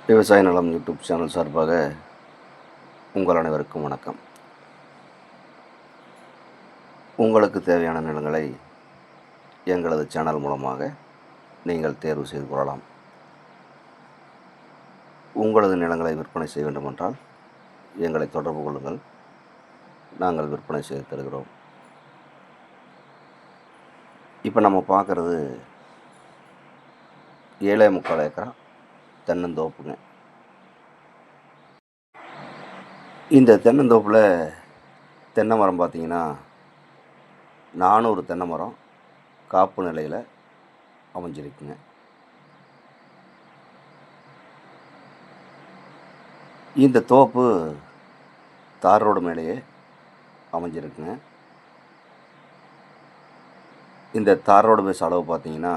விவசாய நலம் YouTube channel சார்பாக உங்கள் அனைவருக்கும் வணக்கம். உங்களுக்கு தேவையான நிலங்களை எங்களது சேனல் மூலமாக நீங்கள் தேர்வு செய்து கொள்ளலாம். உங்களது நிலங்களை விற்பனை செய்ய வேண்டுமென்றால் எங்களை தொடர்பு கொள்ளுங்கள். நாங்கள் விற்பனை செய்து தருகிறோம். இப்போ நம்ம பார்க்குறது 7.25 ஏக்கரா தென்னந்தோப்புங்க. இந்த தென்னந்தோப்பில் தென்னை மரம் பார்த்திங்கன்னா 400 தென்னை மரம் காப்பு நிலையில் அமைஞ்சிருக்குங்க. இந்த தோப்பு தார் ரோடு மேலேயே அமைஞ்சிருக்குங்க. இந்த தார் ரோடு பேஸ் அளவு பார்த்திங்கன்னா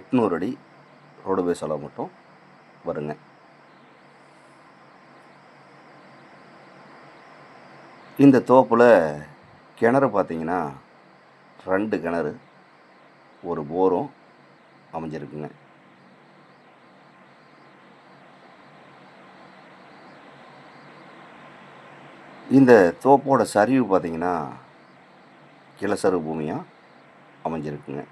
800 அடி ரோடு பேஸ் அளவு மட்டும் வருங்க. இந்த தோப்பில் கிணறு பார்த்திங்கன்னா 2 கிணறு, ஒரு போரும் அமைஞ்சிருக்குங்க. இந்த தோப்போட சரிவு பார்த்திங்கன்னா கிளசரு பூமியாக அமைஞ்சிருக்குங்க.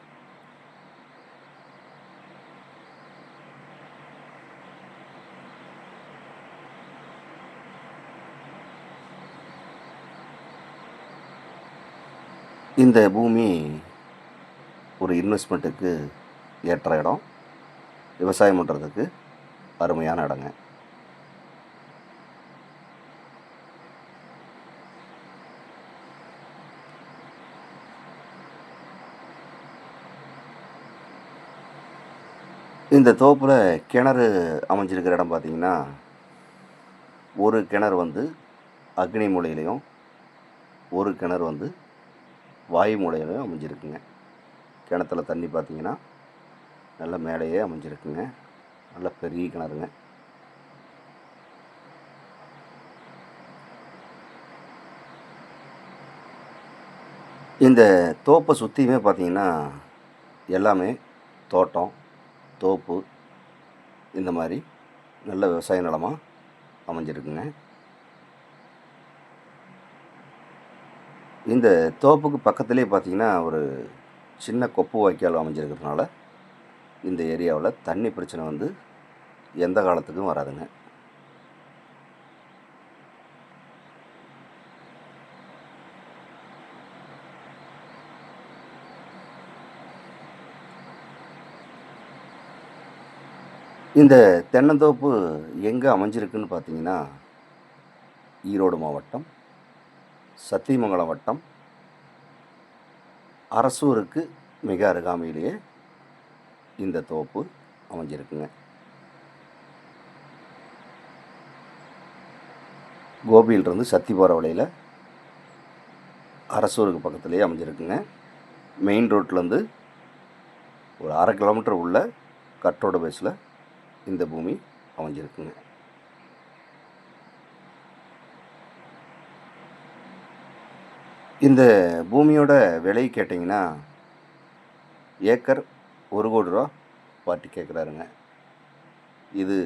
இந்த பூமி ஒரு இன்வெஸ்ட்மெண்ட்டுக்கு ஏற்ற இடம், விவசாயம் பண்ணுறதுக்கு அருமையான இடங்க. இந்த தோப்பில் கிணறு அமைஞ்சிருக்கிற இடம் பார்த்திங்கன்னா, ஒரு கிணறு வந்து அக்னி மூலையிலையும், ஒரு கிணறு வந்து வாயு மூலையிலையும் அமைஞ்சிருக்குங்க. கிணத்துல தண்ணி பார்த்திங்கன்னா நல்ல மேலேயே அமைஞ்சிருக்குங்க. நல்ல பெரிய கிணறுங்க. இந்த தோப்பை சுற்றியுமே பார்த்திங்கன்னா எல்லாமே தோட்டம், தோப்பு, இந்த மாதிரி நல்ல விவசாய நிலமாக அமைஞ்சிருக்குங்க. இந்த தோப்புக்கு பக்கத்துலேயே பார்த்திங்கன்னா ஒரு சின்ன கொப்பு வாய்க்கால் அமைஞ்சிருக்கிறதுனால இந்த ஏரியாவில் தண்ணி பிரச்சனை வந்து எந்த காலத்துக்கும் வராதுங்க. இந்த தென்னந்தோப்பு எங்கே அமைஞ்சிருக்குன்னு பார்த்திங்கன்னா, ஈரோடு மாவட்டம், சத்தியமங்கலம் வட்டம், அரசூருக்கு மிக அருகாமையிலேயே இந்த தோப்பு அமைஞ்சிருக்குங்க. கோபியிலிருந்து சத்தி போகிற வழியில் அரசூருக்கு பக்கத்துலேயே அமைஞ்சிருக்குங்க. மெயின் ரோட்லேருந்து ஒரு 1/2 கிலோமீட்டர் உள்ள கட்டோட பேஸில் இந்த பூமி அமைஞ்சிருக்குங்க. இந்த பூமியோட விலை கேட்டிங்கன்னா ஏக்கர் 1 கோடி ரூபா பார்ட்டி கேட்குறாருங்க. இது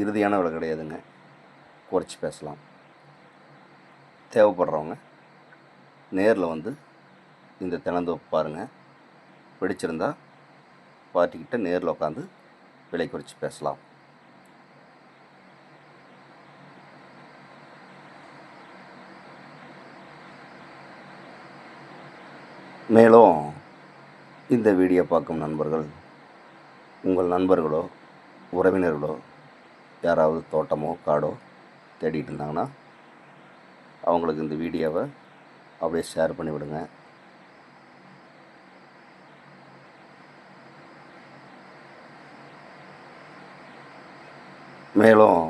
இறுதியான விலை கிடையாதுங்க, குறைச்சி பேசலாம். தேவைப்படுறவங்க நேரில் வந்து இந்த தென்னந்தோப்பு பாருங்கள். பிடிச்சிருந்தா பார்ட்டிக்கிட்ட நேரில் உட்காந்து விலை குறைச்சி பேசலாம். மேலும் இந்த வீடியோ பார்க்கும் நண்பர்கள், உங்கள் நண்பர்களோ உறவினர்களோ யாராவது தோட்டமோ காடோ தேடிட்டு இருந்தாங்கன்னா அவங்களுக்கு இந்த வீடியோவை அப்படியே ஷேர் பண்ணிவிடுங்க. மேலும்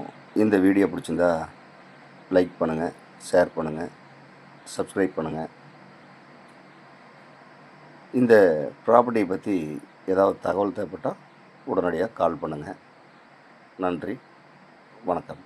இந்த வீடியோ பிடிச்சிருந்தா லைக் பண்ணுங்கள், ஷேர் பண்ணுங்கள், சப்ஸ்கிரைப் பண்ணுங்கள். இந்த ப்ராப்பர்ட்டியை பற்றி ஏதாவது தகவல் தேவைப்பட்டால் உடனடியாக கால் பண்ணுங்கள். நன்றி, வணக்கம்.